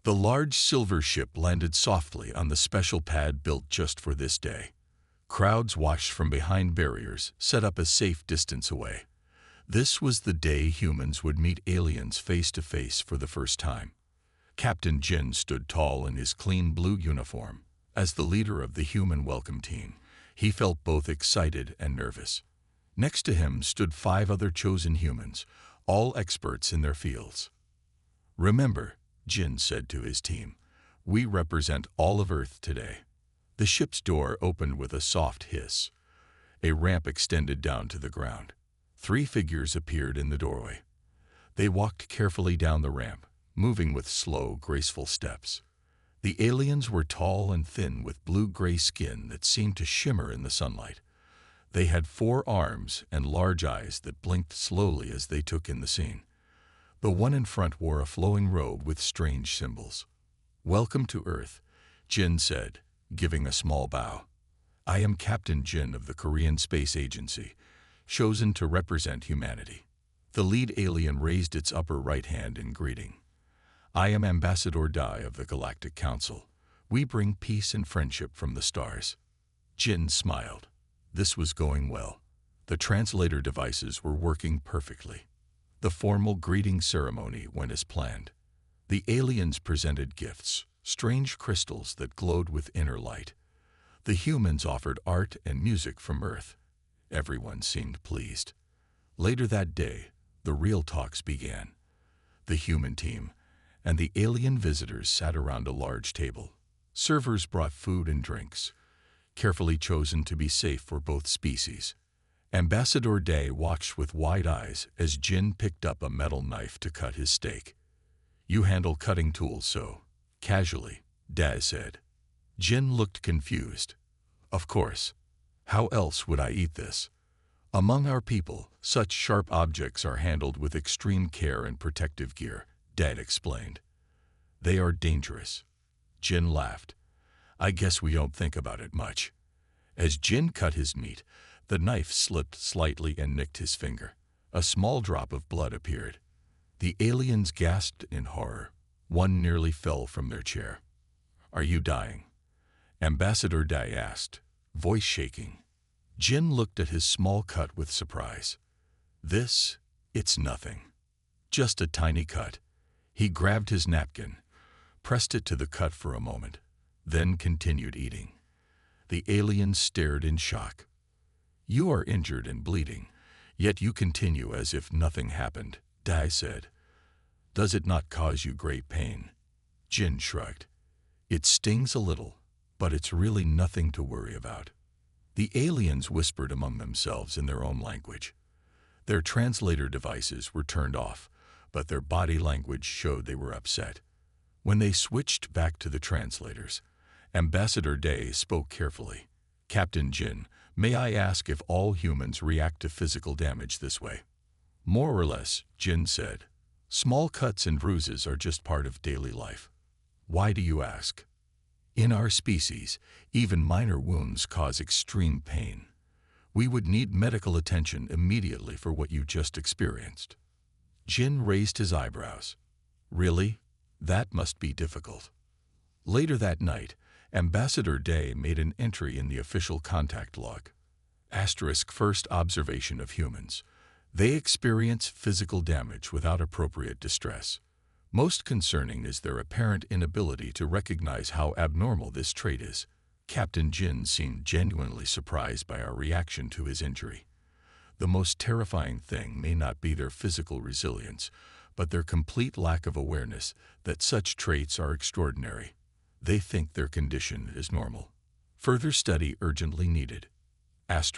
The large silver ship landed softly on the special pad built just for this day. Crowds watched from behind barriers set up a safe distance away. This was the day humans would meet aliens face to face for the first time. Captain Jin stood tall in his clean blue uniform. As the leader of the human welcome team, he felt both excited and nervous. Next to him stood 5 other chosen humans, all experts in their fields. "Remember," Jin said to his team, "we represent all of Earth today." The ship's door opened with a soft hiss. A ramp extended down to the ground. 3 figures appeared in the doorway. They walked carefully down the ramp, moving with slow, graceful steps. The aliens were tall and thin with blue-gray skin that seemed to shimmer in the sunlight. They had 4 arms and large eyes that blinked slowly as they took in the scene. The one in front wore a flowing robe with strange symbols. "Welcome to Earth," Jin said, giving a small bow. "I am Captain Jin of the Korean Space Agency, chosen to represent humanity." The lead alien raised its upper right hand in greeting. "I am Ambassador Dai of the Galactic Council. We bring peace and friendship from the stars." Jin smiled. This was going well. The translator devices were working perfectly. The formal greeting ceremony went as planned. The aliens presented gifts, strange crystals that glowed with inner light. The humans offered art and music from Earth. Everyone seemed pleased. Later that day, the real talks began. The human team and the alien visitors sat around a large table. Servers brought food and drinks, carefully chosen to be safe for both species. Ambassador Day watched with wide eyes as Jin picked up a metal knife to cut his steak. "You handle cutting tools so casually," Day said. Jin looked confused. "Of course. How else would I eat this? Among our people, such sharp objects are handled with extreme care and protective gear," Dad explained. "They are dangerous." Jin laughed. "I guess we don't think about it much." As Jin cut his meat, the knife slipped slightly and nicked his finger. A small drop of blood appeared. The aliens gasped in horror. One nearly fell from their chair. "Are you dying?" Ambassador Dai asked, voice shaking. Jin looked at his small cut with surprise. It's nothing. Just a tiny cut." He grabbed his napkin, pressed it to the cut for a moment, then continued eating. The aliens stared in shock. "You are injured and bleeding, yet you continue as if nothing happened," Dai said. "Does it not cause you great pain?" Jin shrugged. "It stings a little, but it's really nothing to worry about." The aliens whispered among themselves in their own language. Their translator devices were turned off, but their body language showed they were upset. When they switched back to the translators, Ambassador Day spoke carefully. "Captain Jin, may I ask if all humans react to physical damage this way?" "More or less," Jin said. "Small cuts and bruises are just part of daily life." "Why do you ask?" "In our species, even minor wounds cause extreme pain. We would need medical attention immediately for what you just experienced." Jin raised his eyebrows. "Really? That must be difficult." Later that night, Ambassador Day made an entry in the official contact log. First observation of humans. They experience physical damage without appropriate distress. Most concerning is their apparent inability to recognize how abnormal this trait is. Captain Jin seemed genuinely surprised by our reaction to his injury. The most terrifying thing may not be their physical resilience, but their complete lack of awareness that such traits are extraordinary. They think their condition is normal. Further study urgently needed. As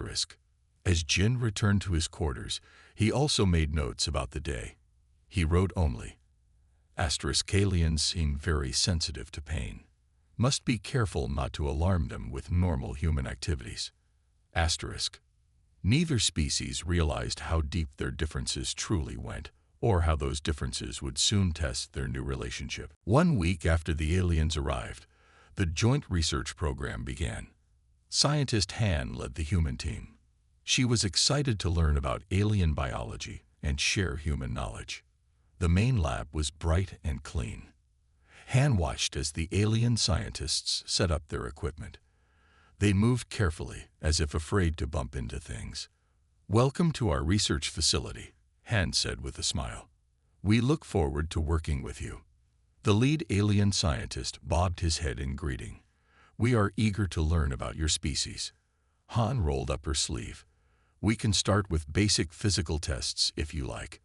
Jin returned to his quarters, he also made notes about the day. He wrote only, "Aliens seem very sensitive to pain. Must be careful not to alarm them with normal human activities." Neither species realized how deep their differences truly went, or how those differences would soon test their new relationship. 1 week after the aliens arrived, the joint research program began. Scientist Han led the human team. She was excited to learn about alien biology and share human knowledge. The main lab was bright and clean. Han watched as the alien scientists set up their equipment. They moved carefully, as if afraid to bump into things. "Welcome to our research facility," Han said with a smile. "We look forward to working with you." The lead alien scientist bobbed his head in greeting. "We are eager to learn about your species." Han rolled up her sleeve. "We can start with basic physical tests if you like."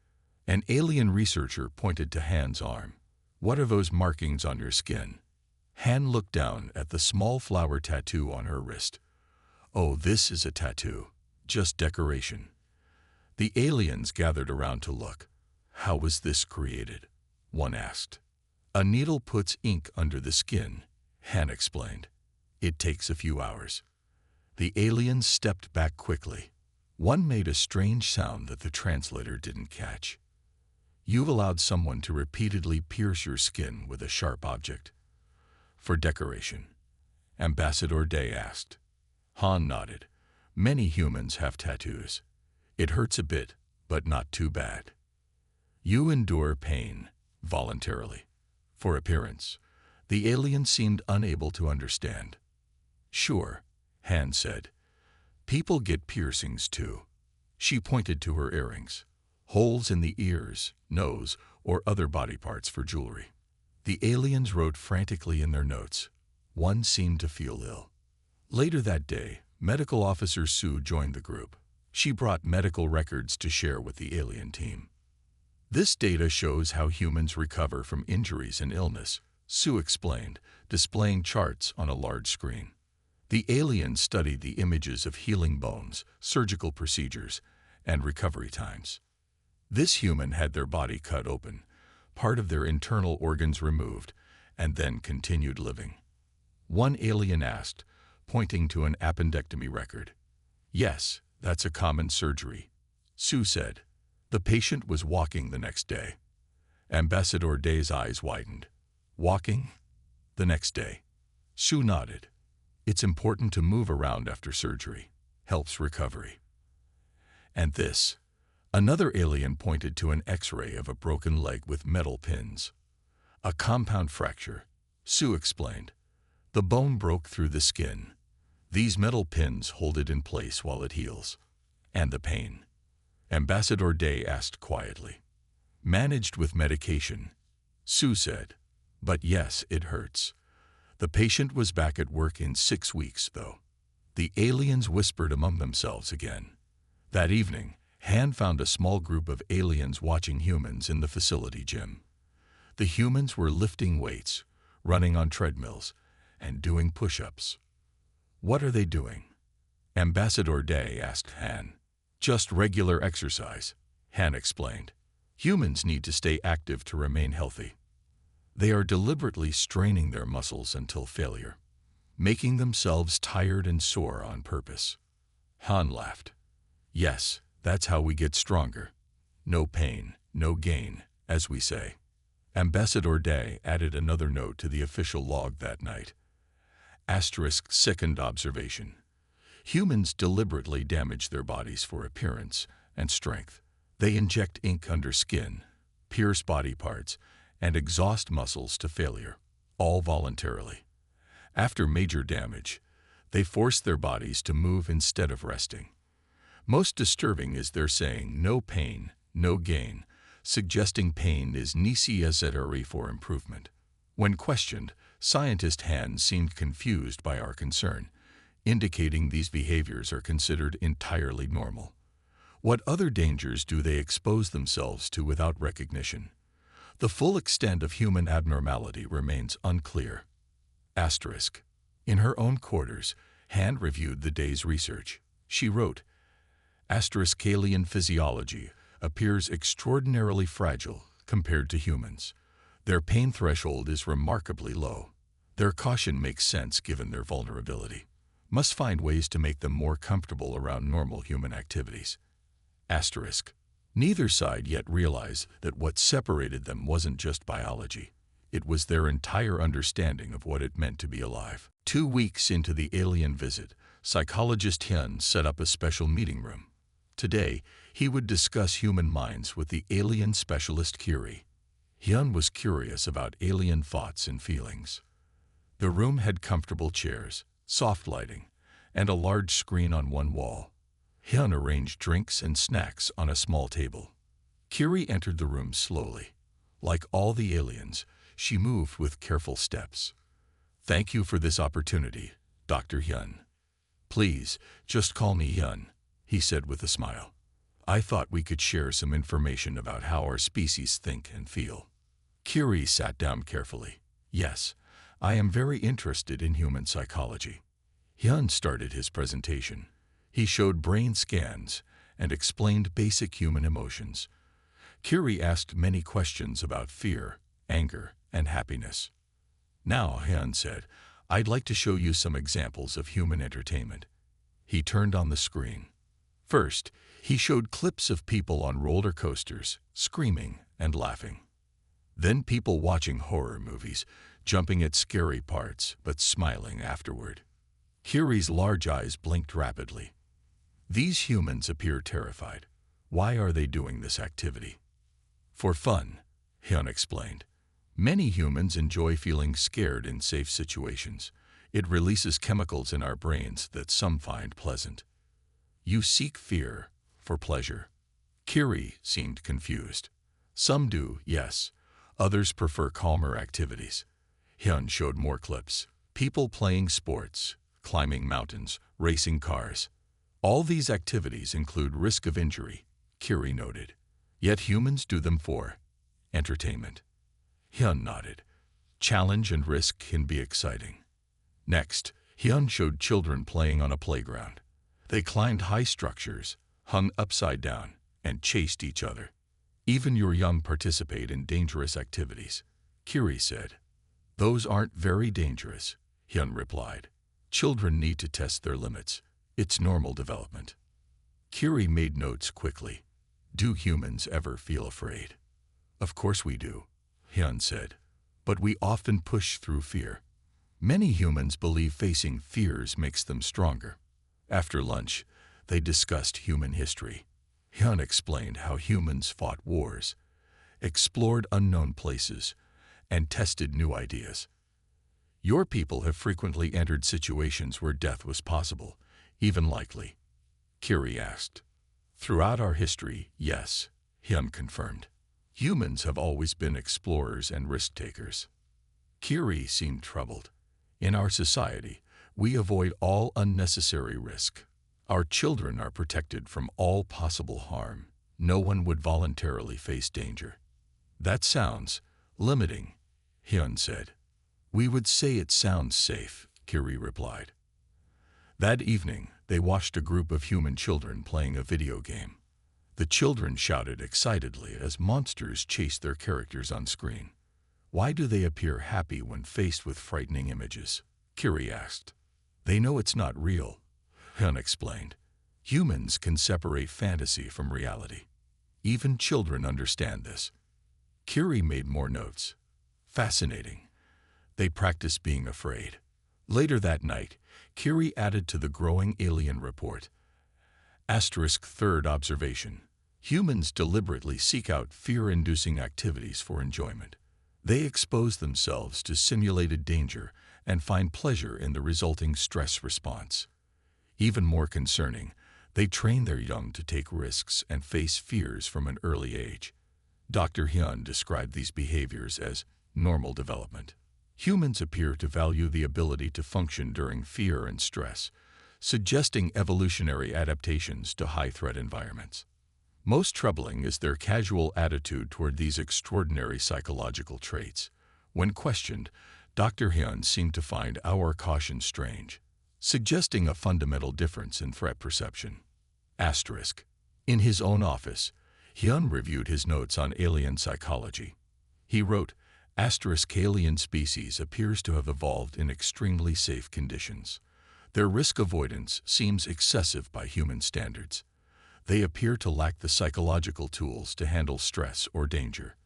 An alien researcher pointed to Han's arm. "What are those markings on your skin?" Han looked down at the small flower tattoo on her wrist. "Oh, this is a tattoo. Just decoration." The aliens gathered around to look. "How was this created?" one asked. "A needle puts ink under the skin," Han explained. "It takes a few hours." The aliens stepped back quickly. One made a strange sound that the translator didn't catch. "You've allowed someone to repeatedly pierce your skin with a sharp object." "For decoration?" Ambassador Day asked. Han nodded. "Many humans have tattoos. It hurts a bit, but not too bad." "You endure pain, voluntarily." For appearance, the alien seemed unable to understand. "Sure," Han said. "People get piercings too." She pointed to her earrings. "Holes in the ears, nose, or other body parts for jewelry." The aliens wrote frantically in their notes. One seemed to feel ill. Later that day, Medical Officer Sue joined the group. She brought medical records to share with the alien team. "This data shows how humans recover from injuries and illness," Sue explained, displaying charts on a large screen. The aliens studied the images of healing bones, surgical procedures, and recovery times. This human had their body cut open, part of their internal organs removed, and then continued living. One alien asked, pointing to an appendectomy record. "Yes, that's a common surgery," Sue said. "The patient was walking the next day." Ambassador Day's eyes widened. "Walking? The next day?" Sue nodded. "It's important to move around after surgery. Helps recovery." "And this?" Another alien pointed to an X-ray of a broken leg with metal pins. "A compound fracture," Sue explained. "The bone broke through the skin. These metal pins hold it in place while it heals." "And the pain?" Ambassador Day asked quietly. "Managed with medication," Sue said. "But yes, it hurts." The patient was back at work in 6 weeks, though. The aliens whispered among themselves again. That evening, Han found a small group of aliens watching humans in the facility gym. The humans were lifting weights, running on treadmills, and doing push-ups. "What are they doing?" Ambassador Day asked Han. "Just regular exercise," Han explained. "Humans need to stay active to remain healthy. They are deliberately straining their muscles until failure, making themselves tired and sore on purpose." Han laughed. "Yes, that's how we get stronger. No pain, no gain, as we say." Ambassador Day added another note to the official log that night. Second observation. Humans deliberately damage their bodies for appearance and strength. They inject ink under skin, pierce body parts, and exhaust muscles to failure, all voluntarily. After major damage, they force their bodies to move instead of resting. Most disturbing is their saying, "No pain, no gain," suggesting pain is necessary for improvement. When questioned, Scientist Han seemed confused by our concern, indicating these behaviors are considered entirely normal. What other dangers do they expose themselves to without recognition? The full extent of human abnormality remains unclear. In her own quarters, Han reviewed the day's research. She wrote, "Alien physiology appears extraordinarily fragile compared to humans. Their pain threshold is remarkably low. Their caution makes sense given their vulnerability. Must find ways to make them more comfortable around normal human activities." Neither side yet realized that what separated them wasn't just biology. It was their entire understanding of what it meant to be alive. 2 weeks into the alien visit, psychologist Hyun set up a special meeting room. Today, he would discuss human minds with the alien specialist Curie. Hyun was curious about alien thoughts and feelings. The room had comfortable chairs, soft lighting, and a large screen on one wall. Hyun arranged drinks and snacks on a small table. Kiri entered the room slowly. Like all the aliens, she moved with careful steps. "Thank you for this opportunity, Dr. Hyun. Please, just call me Hyun," he said with a smile. "I thought we could share some information about how our species think and feel." Kiri sat down carefully. "Yes, I am very interested in human psychology." Hyun started his presentation. He showed brain scans and explained basic human emotions. Kiri asked many questions about fear, anger, and happiness. "Now," Hyun said, "I'd like to show you some examples of human entertainment." He turned on the screen. First, he showed clips of people on roller coasters, screaming and laughing. Then people watching horror movies, jumping at scary parts but smiling afterward. Kiri's large eyes blinked rapidly. "These humans appear terrified. Why are they doing this activity?" "For fun," Hyun explained. "Many humans enjoy feeling scared in safe situations. It releases chemicals in our brains that some find pleasant." "You seek fear for pleasure." Kiri seemed confused. "Some do, yes. Others prefer calmer activities." Hyun showed more clips. People playing sports, climbing mountains, racing cars. All these activities include risk of injury, Kiri noted. Yet humans do them for entertainment. Hyun nodded. Challenge and risk can be exciting. Next, Hyun showed children playing on a playground. They climbed high structures, hung upside down, and chased each other. "Even your young participate in dangerous activities," Kiri said. "Those aren't very dangerous," Hyun replied. "Children need to test their limits. It's normal development." Kiri made notes quickly. "Do humans ever feel afraid?" "Of course we do," Hyun said. "But we often push through fear. Many humans believe facing fears makes them stronger." After lunch, they discussed human history. Hyun explained how humans fought wars, explored unknown places, and tested new ideas. "Your people have frequently entered situations where death was possible, even likely?" Kiri asked. "Throughout our history, yes," Hyun confirmed. "Humans have always been explorers and risk-takers." Kiri seemed troubled. "In our society, we avoid all unnecessary risk. Our children are protected from all possible harm. No one would voluntarily face danger." "That sounds limiting," Hyun said. "We would say it sounds safe," Kiri replied. That evening, they watched a group of human children playing a video game. The children shouted excitedly as monsters chased their characters on screen. "Why do they appear happy when faced with frightening images?" Kiri asked. "They know it's not real," Hyun explained. "Humans can separate fantasy from reality. Even children understand this." Kiri made more notes. "Fascinating. They practice being afraid." Later that night, Kiri added to the growing alien report. Third observation. Humans deliberately seek out fear-inducing activities for enjoyment. They expose themselves to simulated danger and find pleasure in the resulting stress response. Even more concerning, they train their young to take risks and face fears from an early age. Dr. Hyun described these behaviors as normal development. Humans appear to value the ability to function during fear and stress, suggesting evolutionary adaptations to high-threat environments. Most troubling is their casual attitude toward these extraordinary psychological traits. When questioned, Dr. Hyun seemed to find our caution strange, suggesting a fundamental difference in threat perception. In his own office, Hyun reviewed his notes on alien psychology. He wrote, "Alien species appears to have evolved in extremely safe conditions. Their risk avoidance seems excessive by human standards. They appear to lack the psychological tools to handle stress or danger.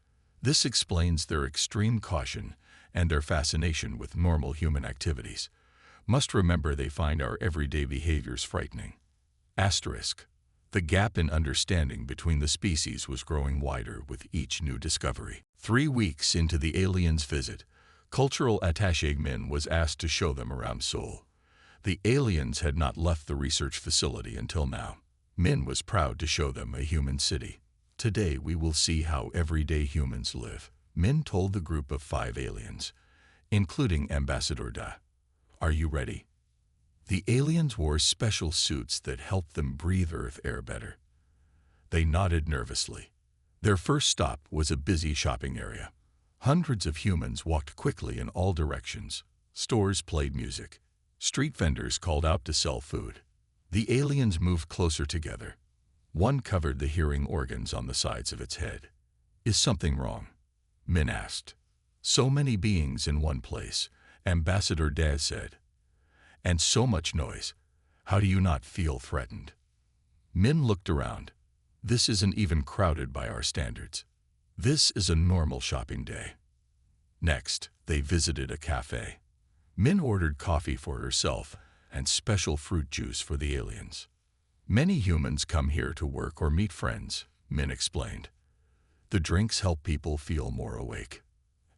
This explains their extreme caution and their fascination with normal human activities. Must remember they find our everyday behaviors frightening." The gap in understanding between the species was growing wider with each new discovery. 3 weeks into the aliens' visit, cultural attaché Min was asked to show them around Seoul. The aliens had not left the research facility until now. Min was proud to show them a human city. Today we will see how everyday humans live, Min told the group of 5 aliens, including Ambassador Da. Are you ready? The aliens wore special suits that helped them breathe Earth air better. They nodded nervously. Their first stop was a busy shopping area. Hundreds of humans walked quickly in all directions. Stores played music. Street vendors called out to sell food. The aliens moved closer together. One covered the hearing organs on the sides of its head. Is something wrong? Min asked. So many beings in one place, Ambassador Da said. And so much noise. How do you not feel threatened? Min looked around. This isn't even crowded by our standards. This is a normal shopping day. Next, they visited a cafe. Min ordered coffee for herself and special fruit juice for the aliens. Many humans come here to work or meet friends, Min explained. The drinks help people feel more awake.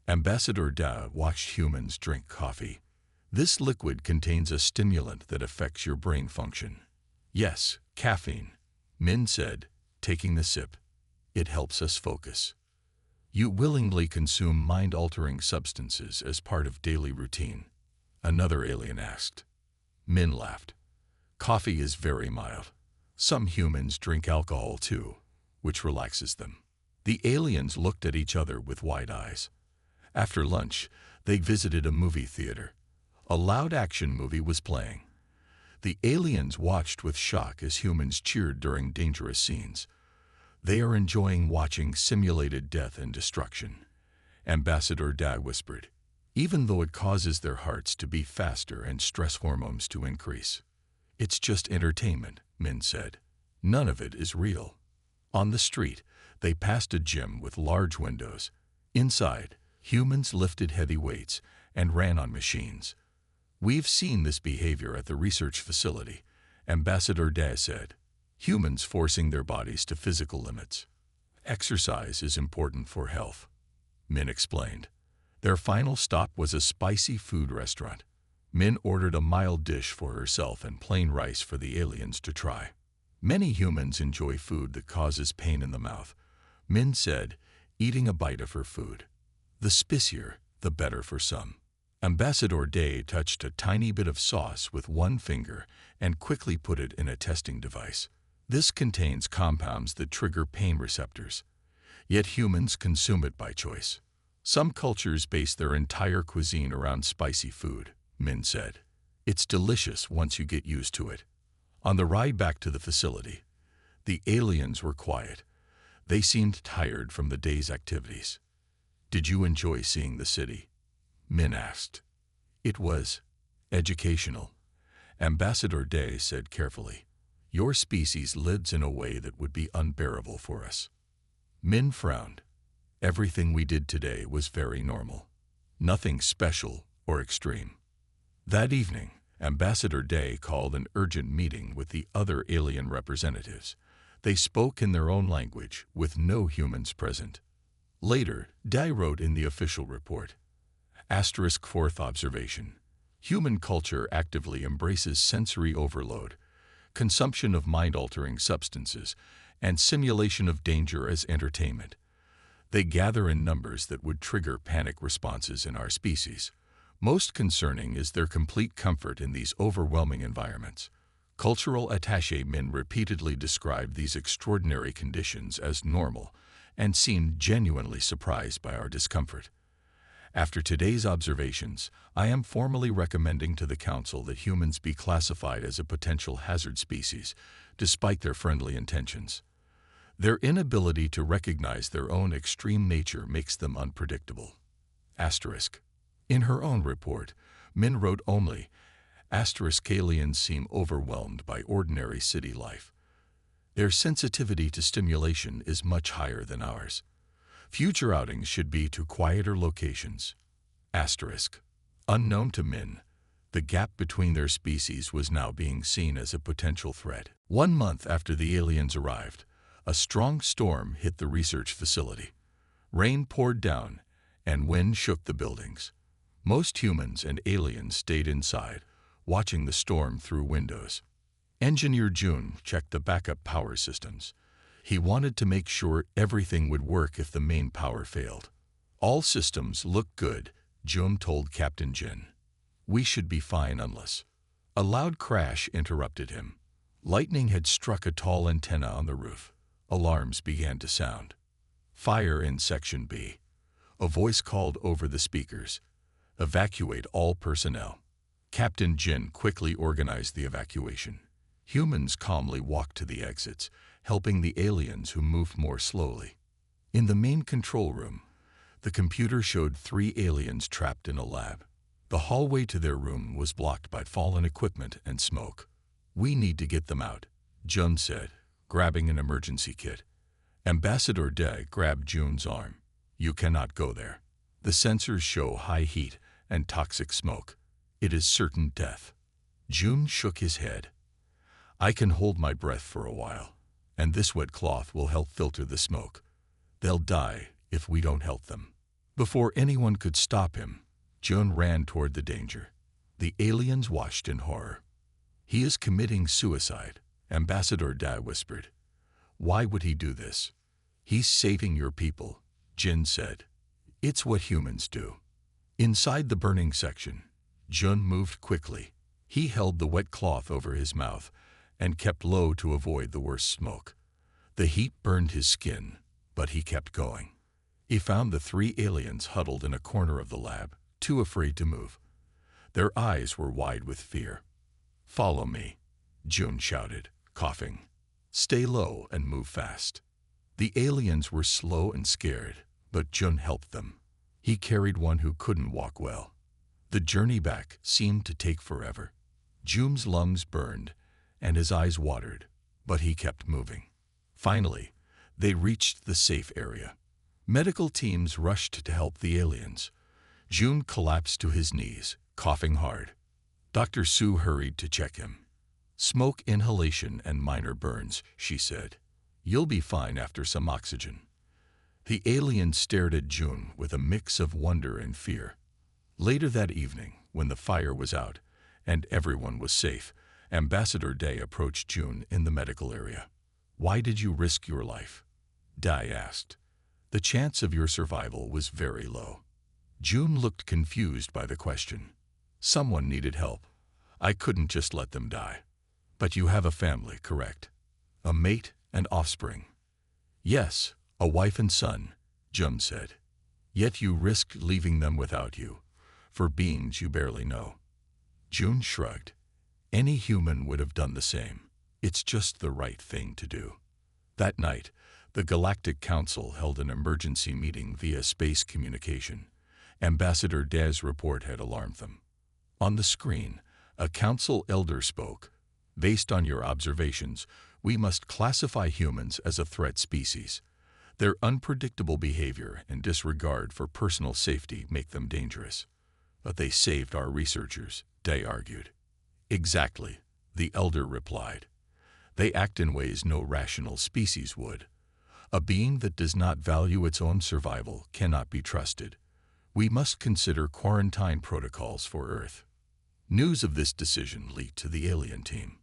Ambassador Da watched humans drink coffee. This liquid contains a stimulant that affects your brain function. Yes, caffeine, Min said, taking the sip. It helps us focus. You willingly consume mind-altering substances as part of daily routine? Another alien asked. Min laughed. Coffee is very mild. Some humans drink alcohol too, which relaxes them. The aliens looked at each other with wide eyes. After lunch, they visited a movie theater. A loud action movie was playing. The aliens watched with shock as humans cheered during dangerous scenes. They are enjoying watching simulated death and destruction, Ambassador Da whispered, even though it causes their hearts to beat faster and stress hormones to increase. It's just entertainment, Min said. None of it is real. On the street, they passed a gym with large windows. Inside, humans lifted heavy weights and ran on machines. We've seen this behavior at the research facility, Ambassador Da said. Humans forcing their bodies to physical limits. Exercise is important for health, Min explained. Their final stop was a spicy food restaurant. Min ordered a mild dish for herself and plain rice for the aliens to try. Many humans enjoy food that causes pain in the mouth, Min said, eating a bite of her food. The spicier, the better for some. Ambassador Da touched a tiny bit of sauce with one finger and quickly put it in a testing device. This contains compounds that trigger pain receptors. Yet humans consume it by choice. Some cultures base their entire cuisine around spicy food, Min said. It's delicious once you get used to it. On the ride back to the facility, the aliens were quiet. They seemed tired from the day's activities. Did you enjoy seeing the city? Min asked. It was educational, Ambassador Da said carefully. Your species lives in a way that would be unbearable for us. Min frowned. Everything we did today was very normal. Nothing special or extreme. That evening, Ambassador Da called an urgent meeting with the other alien representatives. They spoke in their own language, with no humans present. Later, Da wrote in the official report. Asterisk fourth observation. Human culture actively embraces sensory overload, consumption of mind-altering substances, and simulation of danger as entertainment. They gather in numbers that would trigger panic responses in our species. Most concerning is their complete comfort in these overwhelming environments. Cultural attaché Min repeatedly described these extraordinary conditions as normal and seemed genuinely surprised by our discomfort. After today's observations, I am formally recommending to the Council that humans be classified as a potential hazard species, despite their friendly intentions. Their inability to recognize their own extreme nature makes them unpredictable. Asterisk. In her own report, Min wrote only, aliens seem overwhelmed by ordinary city life. Their sensitivity to stimulation is much higher than ours. Future outings should be to quieter locations. Asterisk. Unknown to Min, the gap between their species was now being seen as a potential threat. 1 month after the aliens arrived, a strong storm hit the research facility. Rain poured down, and wind shook the buildings. Most humans and aliens stayed inside, watching the storm through windows. Engineer Jun checked the backup power systems. He wanted to make sure everything would work if the main power failed. All systems look good, Jun told Captain Jin. We should be fine unless... A loud crash interrupted him. Lightning had struck a tall antenna on the roof. Alarms began to sound. Fire in Section B. A voice called over the speakers. Evacuate all personnel. Captain Jin quickly organized the evacuation. Humans calmly walked to the exits, helping the aliens who moved more slowly. In the main control room, the computer showed 3 aliens trapped in a lab. The hallway to their room was blocked by fallen equipment and smoke. We need to get them out, Jun said, grabbing an emergency kit. Ambassador De grabbed Jun's arm. You cannot go there. The sensors show high heat and toxic smoke. It is certain death. Jun shook his head. I can hold my breath for a while, and this wet cloth will help filter the smoke. They'll die if we don't help them. Before anyone could stop him, Jun ran toward the danger. The aliens watched in horror. He is committing suicide, Ambassador Da whispered. Why would he do this? He's saving your people, Jin said. It's what humans do. Inside the burning section, Jun moved quickly. He held the wet cloth over his mouth and kept low to avoid the worst smoke. The heat burned his skin, but he kept going. He found the 3 aliens huddled in a corner of the lab, too afraid to move. Their eyes were wide with fear. Follow me, Jun shouted, coughing. Stay low and move fast. The aliens were slow and scared, but Jun helped them. He carried one who couldn't walk well. The journey back seemed to take forever. Jun's lungs burned, and his eyes watered, but he kept moving. Finally, they reached the safe area. Medical teams rushed to help the aliens. Jun collapsed to his knees, coughing hard. Dr. Su hurried to check him. Smoke inhalation and minor burns, she said. You'll be fine after some oxygen. The alien stared at Jun with a mix of wonder and fear. Later that evening, when the fire was out and everyone was safe, Ambassador Day approached Jun in the medical area. Why did you risk your life? Dai asked. The chance of your survival was very low. Jun looked confused by the question. Someone needed help. I couldn't just let them die. But you have a family, correct? A mate and offspring. Yes, a wife and son, Jun said. Yet you risked leaving them without you, for beings you barely know. Jun shrugged. Any human would have done the same. It's just the right thing to do. That night, the Galactic Council held an emergency meeting via space communication. Ambassador Daz's report had alarmed them. On the screen, a council elder spoke. Based on your observations, we must classify humans as a threat species. Their unpredictable behavior and disregard for personal safety make them dangerous. But they saved our researchers, Day argued. Exactly, the elder replied. They act in ways no rational species would. A being that does not value its own survival cannot be trusted. We must consider quarantine protocols for Earth. News of this decision leaked to the alien team.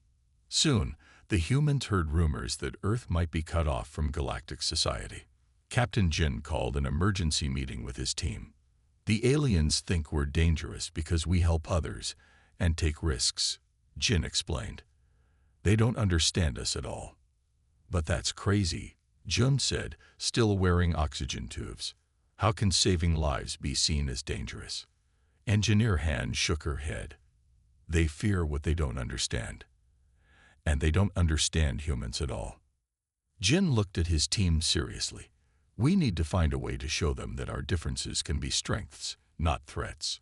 Soon, the humans heard rumors that Earth might be cut off from galactic society. Captain Jin called an emergency meeting with his team. The aliens think we're dangerous because we help others and take risks, Jin explained. They don't understand us at all. But that's crazy, Jun said, still wearing oxygen tubes. How can saving lives be seen as dangerous? Engineer Han shook her head. They fear what they don't understand. And they don't understand humans at all. Jin looked at his team seriously. We need to find a way to show them that our differences can be strengths, not threats.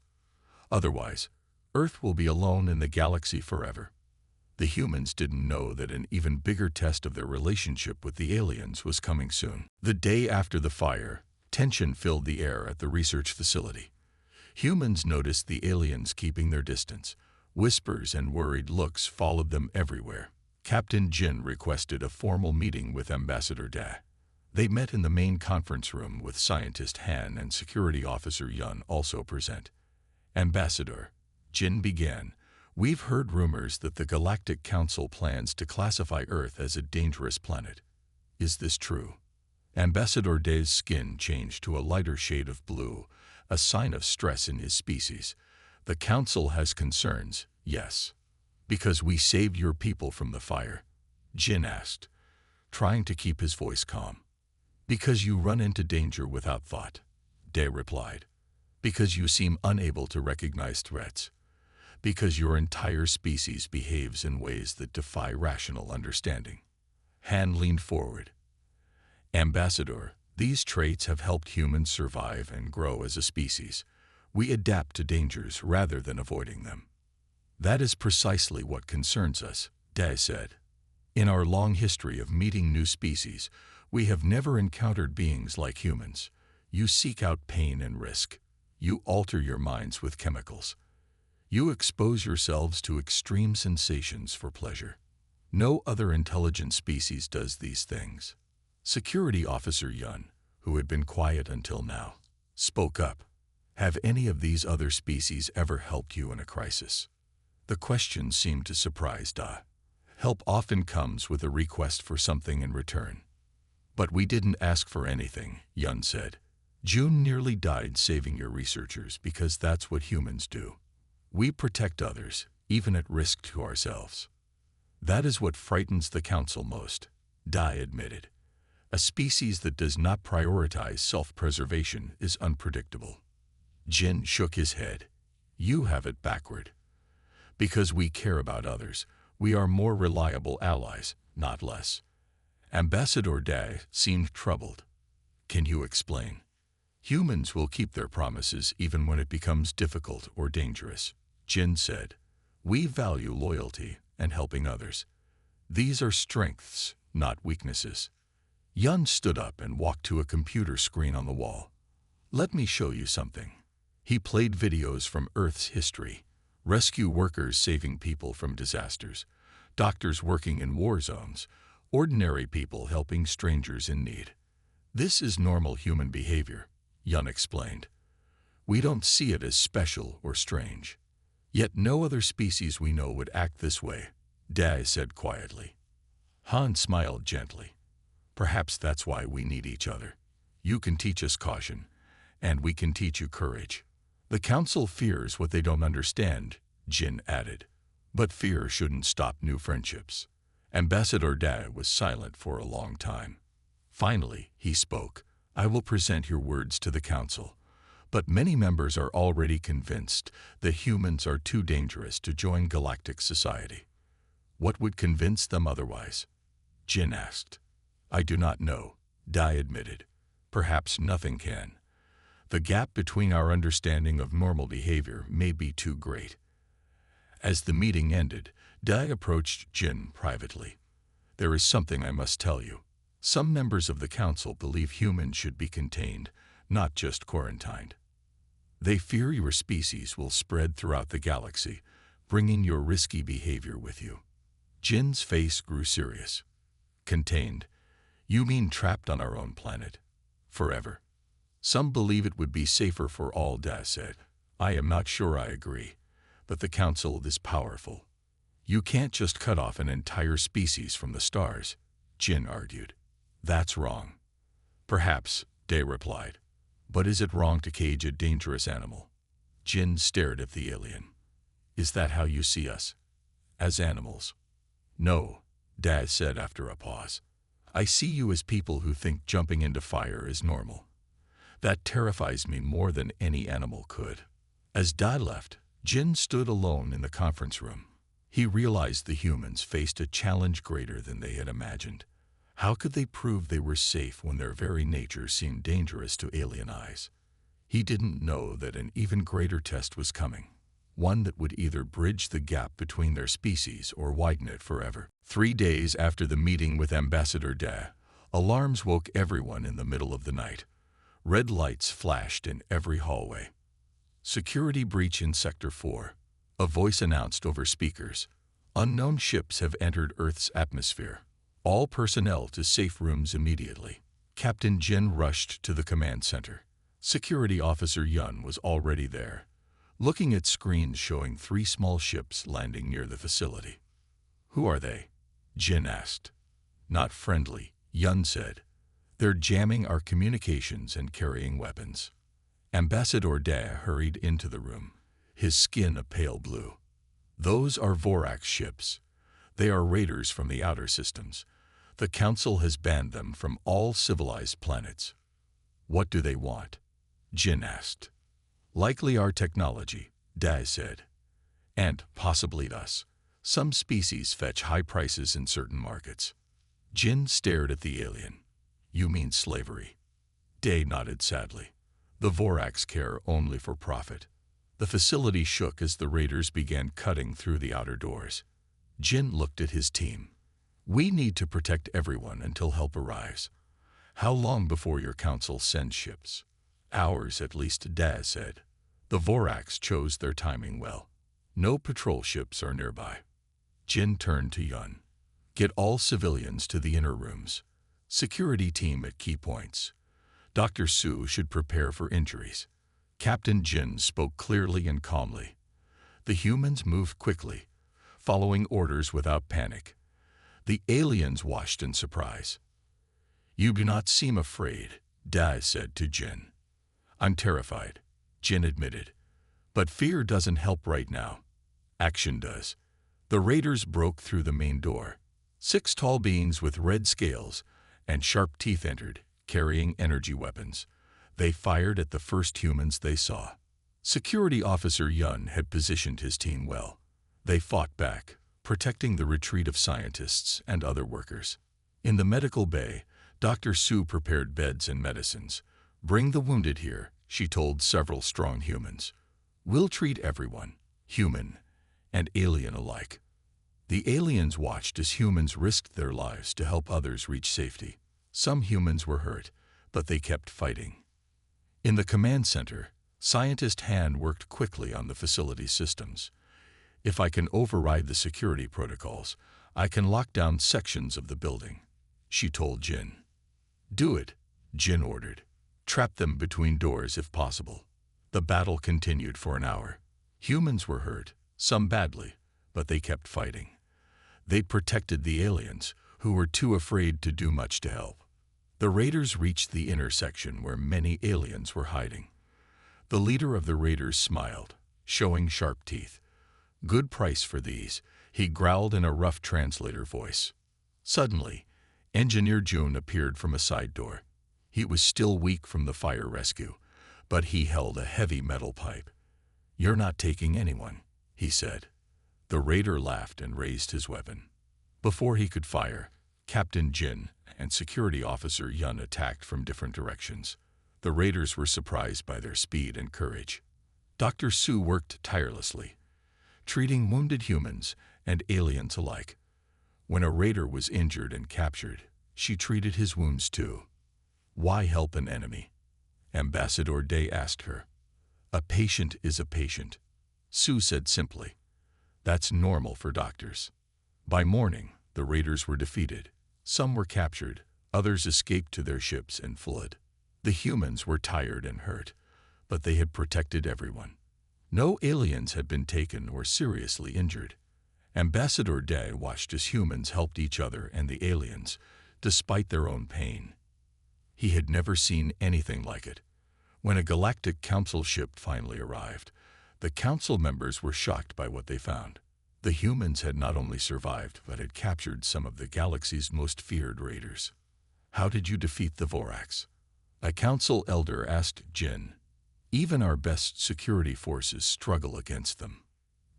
Otherwise, Earth will be alone in the galaxy forever. The humans didn't know that an even bigger test of their relationship with the aliens was coming soon. The day after the fire, tension filled the air at the research facility. Humans noticed the aliens keeping their distance. Whispers and worried looks followed them everywhere. Captain Jin requested a formal meeting with Ambassador Da. They met in the main conference room with Scientist Han and Security Officer Yun also present. Ambassador, Jin began, we've heard rumors that the Galactic Council plans to classify Earth as a dangerous planet. Is this true? Ambassador Da's skin changed to a lighter shade of blue, a sign of stress in his species. The Council has concerns, yes. Because we saved your people from the fire? Jin asked, trying to keep his voice calm. Because you run into danger without thought, Da replied. Because you seem unable to recognize threats. Because your entire species behaves in ways that defy rational understanding. Han leaned forward. Ambassador, these traits have helped humans survive and grow as a species. We adapt to dangers rather than avoiding them. That is precisely what concerns us, Da said. In our long history of meeting new species, we have never encountered beings like humans. You seek out pain and risk. You alter your minds with chemicals. You expose yourselves to extreme sensations for pleasure. No other intelligent species does these things. Security Officer Yun, who had been quiet until now, spoke up. Have any of these other species ever helped you in a crisis? The question seemed to surprise Da. Help often comes with a request for something in return. But we didn't ask for anything, Yun said. June nearly died saving your researchers because that's what humans do. We protect others, even at risk to ourselves. That is what frightens the Council most, Da admitted. A species that does not prioritize self-preservation is unpredictable. Jin shook his head. You have it backward. Because we care about others, we are more reliable allies, not less. Ambassador Da seemed troubled. Can you explain? Humans will keep their promises even when it becomes difficult or dangerous, Jin said. We value loyalty and helping others. These are strengths, not weaknesses. Yun stood up and walked to a computer screen on the wall. Let me show you something. He played videos from Earth's history. Rescue workers saving people from disasters, doctors working in war zones, ordinary people helping strangers in need. This is normal human behavior, Yun explained. We don't see it as special or strange. Yet no other species we know would act this way, Da said quietly. Han smiled gently. Perhaps that's why we need each other. You can teach us caution, and we can teach you courage. The Council fears what they don't understand, Jin added. But fear shouldn't stop new friendships. Ambassador Da was silent for a long time. Finally, he spoke. I will present your words to the Council. But many members are already convinced that humans are too dangerous to join galactic society. What would convince them otherwise? Jin asked. I do not know, Da admitted. Perhaps nothing can. The gap between our understanding of normal behavior may be too great. As the meeting ended, Da approached Jin privately. There is something I must tell you. Some members of the Council believe humans should be contained, not just quarantined. They fear your species will spread throughout the galaxy, bringing your risky behavior with you. Jin's face grew serious. Contained? You mean trapped on our own planet? Forever? Some believe it would be safer for all, Da said. I am not sure I agree, but the Council is powerful. You can't just cut off an entire species from the stars, Jin argued. That's wrong. Perhaps, Da replied. But is it wrong to cage a dangerous animal? Jin stared at the alien. Is that how you see us? As animals? No, Da said after a pause. I see you as people who think jumping into fire is normal. That terrifies me more than any animal could. As Da left, Jin stood alone in the conference room. He realized the humans faced a challenge greater than they had imagined. How could they prove they were safe when their very nature seemed dangerous to alien eyes? He didn't know that an even greater test was coming, one that would either bridge the gap between their species or widen it forever. 3 days after the meeting with Ambassador Da, alarms woke everyone in the middle of the night. Red lights flashed in every hallway. Security breach in Sector 4, a voice announced over speakers. Unknown ships have entered Earth's atmosphere. All personnel to safe rooms immediately. Captain Jin rushed to the command center. Security Officer Yun was already there, looking at screens showing 3 small ships landing near the facility. "Who are they?" Jin asked. "Not friendly," Yun said. "They're jamming our communications and carrying weapons." Ambassador Da hurried into the room, his skin a pale blue. "Those are Vorax ships. They are raiders from the outer systems. The Council has banned them from all civilized planets." "What do they want?" Jin asked. "Likely our technology," Da said. "And possibly us. Some species fetch high prices in certain markets." Jin stared at the alien. "You mean slavery?" Da nodded sadly. "The Vorax care only for profit." The facility shook as the raiders began cutting through the outer doors. Jin looked at his team. "We need to protect everyone until help arrives. How long before your council sends ships?" "Hours at least," Da said. The Vorax chose their timing well. No patrol ships are nearby. Jin turned to Yun. "Get all civilians to the inner rooms. Security team at key points. Dr. Su should prepare for injuries." Captain Jin spoke clearly and calmly. The humans moved quickly, following orders without panic. The aliens watched in surprise. "You do not seem afraid," Da said to Jin. "I'm terrified," Jin admitted. "But fear doesn't help right now. Action does." The raiders broke through the main door. 6 tall beings with red scales and sharp teeth entered, carrying energy weapons. They fired at the first humans they saw. Security Officer Yun had positioned his team well. They fought back, protecting the retreat of scientists and other workers. In the medical bay, Dr. Su prepared beds and medicines. "Bring the wounded here," she told several strong humans. "We'll treat everyone, human and alien alike." The aliens watched as humans risked their lives to help others reach safety. Some humans were hurt, but they kept fighting. In the command center, Scientist Han worked quickly on the facility systems. "If I can override the security protocols, I can lock down sections of the building," she told Jin. "Do it," Jin ordered. "Trap them between doors if possible." The battle continued for an hour. Humans were hurt, some badly, but they kept fighting. They protected the aliens, who were too afraid to do much to help. The raiders reached the intersection where many aliens were hiding. The leader of the raiders smiled, showing sharp teeth. "Good price for these," he growled in a rough translator voice. Suddenly, Engineer Jun appeared from a side door. He was still weak from the fire rescue, but he held a heavy metal pipe. "You're not taking anyone," he said. The raider laughed and raised his weapon. Before he could fire, Captain Jin and Security Officer Yun attacked from different directions. The raiders were surprised by their speed and courage. Dr. Su worked tirelessly, treating wounded humans and aliens alike. When a raider was injured and captured, she treated his wounds too. "Why help an enemy?" Ambassador Day asked her. "A patient is a patient," Su said simply. "That's normal for doctors." By morning, the raiders were defeated. Some were captured, others escaped to their ships and fled. The humans were tired and hurt, but they had protected everyone. No aliens had been taken or seriously injured. Ambassador Day watched as humans helped each other and the aliens, despite their own pain. He had never seen anything like it. When a Galactic Council ship finally arrived, the Council members were shocked by what they found. The humans had not only survived, but had captured some of the galaxy's most feared raiders. "How did you defeat the Vorax?" A Council elder asked Jin. "Even our best security forces struggle against them."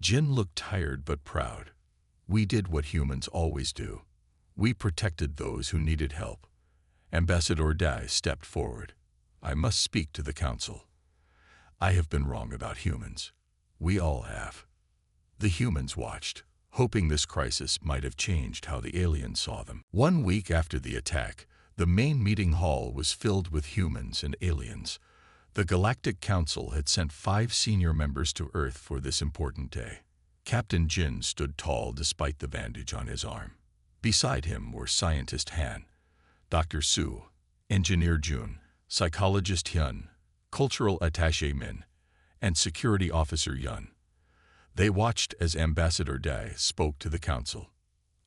Jin looked tired but proud. "We did what humans always do. We protected those who needed help." Ambassador Dai stepped forward. "I must speak to the Council. I have been wrong about humans. We all have." The humans watched, hoping this crisis might have changed how the aliens saw them. 1 week after the attack, the main meeting hall was filled with humans and aliens. The Galactic Council had sent 5 senior members to Earth for this important day. Captain Jin stood tall despite the bandage on his arm. Beside him were Scientist Han, Dr. Su, Engineer Jun, Psychologist Hyun, Cultural Attaché Min, and Security Officer Yun. They watched as Ambassador Dae spoke to the council.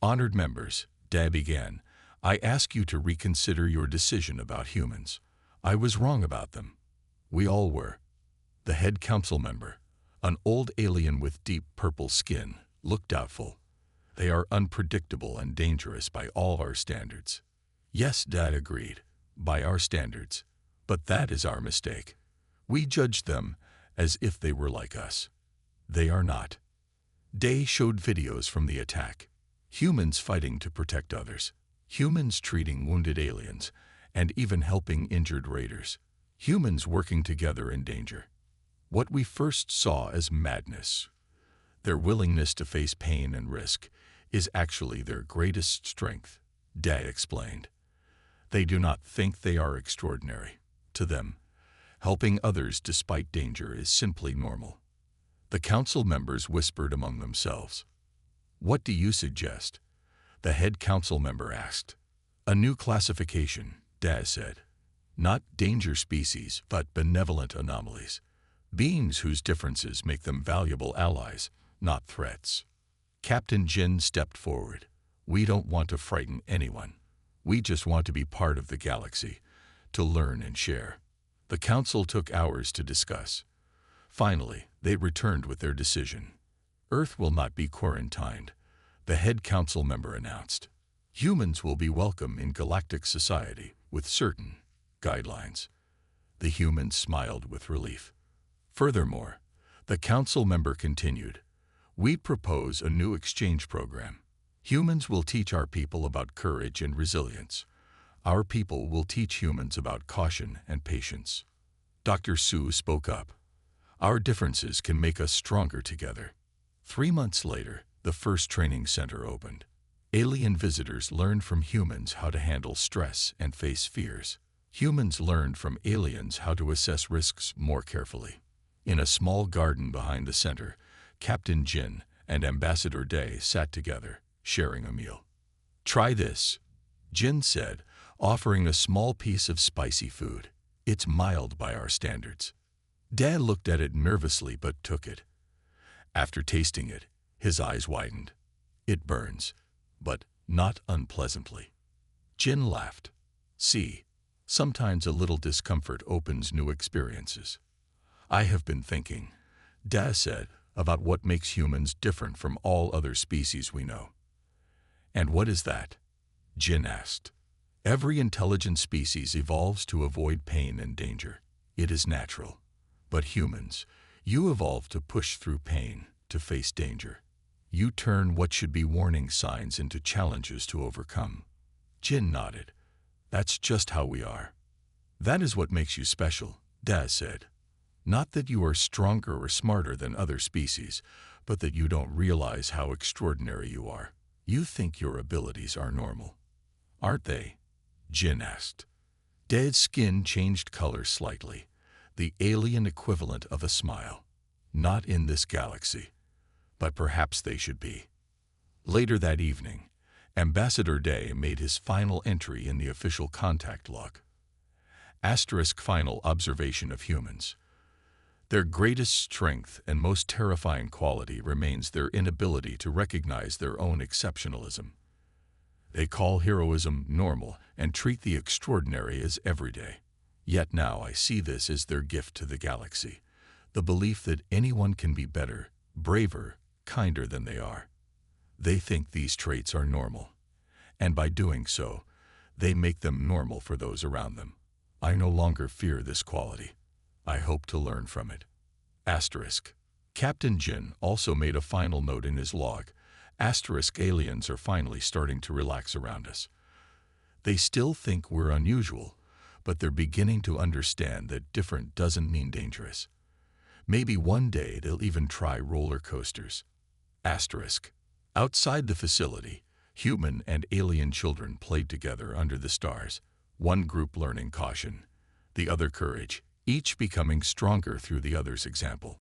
"Honored members," Dae began, "I ask you to reconsider your decision about humans. I was wrong about them. We all were." The head council member, an old alien with deep purple skin, looked doubtful. "They are unpredictable and dangerous by all our standards." "Yes," Dae agreed, "by our standards. But that is our mistake. We judged them as if they were like us. They are not." Dae showed videos from the attack. Humans fighting to protect others. Humans treating wounded aliens, and even helping injured raiders. Humans working together in danger. What we first saw as madness, their willingness to face pain and risk, is actually their greatest strength, Dae explained. They do not think they are extraordinary. To them, helping others despite danger is simply normal. The council members whispered among themselves. "What do you suggest?" the head council member asked. "A new classification," Dae said. "Not danger species, but benevolent anomalies. Beings whose differences make them valuable allies, not threats." Captain Jin stepped forward. "We don't want to frighten anyone. We just want to be part of the galaxy, to learn and share." The council took hours to discuss. Finally, they returned with their decision. "Earth will not be quarantined," the head council member announced. "Humans will be welcome in galactic society with certain guidelines." The humans smiled with relief. Furthermore, the council member continued, "We propose a new exchange program. Humans will teach our people about courage and resilience. Our people will teach humans about caution and patience." Dr. Su spoke up. "Our differences can make us stronger together." 3 months later, the first training center opened. Alien visitors learned from humans how to handle stress and face fears. Humans learned from aliens how to assess risks more carefully. In a small garden behind the center, Captain Jin and Ambassador Dae sat together, sharing a meal. "Try this," Jin said, offering a small piece of spicy food. "It's mild by our standards." Dae looked at it nervously but took it. After tasting it, his eyes widened. "It burns, but not unpleasantly." Jin laughed. "See, sometimes a little discomfort opens new experiences." "I have been thinking," Dae said, "about what makes humans different from all other species we know." "And what is that?" Jin asked. "Every intelligent species evolves to avoid pain and danger. It is natural. But humans, you evolve to push through pain, to face danger. You turn what should be warning signs into challenges to overcome." Jin nodded. "That's just how we are." "That is what makes you special," Dae said. "Not that you are stronger or smarter than other species, but that you don't realize how extraordinary you are. You think your abilities are normal." "Aren't they?" Jin asked. Dae's skin changed color slightly, the alien equivalent of a smile. "Not in this galaxy. But perhaps they should be." Later that evening, Ambassador Dae made his final entry in the official contact log. Asterisk final observation of humans. Their greatest strength and most terrifying quality remains their inability to recognize their own exceptionalism. They call heroism normal and treat the extraordinary as everyday. Yet now I see this as their gift to the galaxy, the belief that anyone can be better, braver, kinder than they are. They think these traits are normal, and by doing so, they make them normal for those around them. I no longer fear this quality. I hope to learn from it. Asterisk. Captain Jin also made a final note in his log. Asterisk aliens are finally starting to relax around us. They still think we're unusual, but they're beginning to understand that different doesn't mean dangerous. Maybe one day they'll even try roller coasters. Asterisk. Outside the facility, human and alien children played together under the stars, one group learning caution, the other courage, each becoming stronger through the other's example.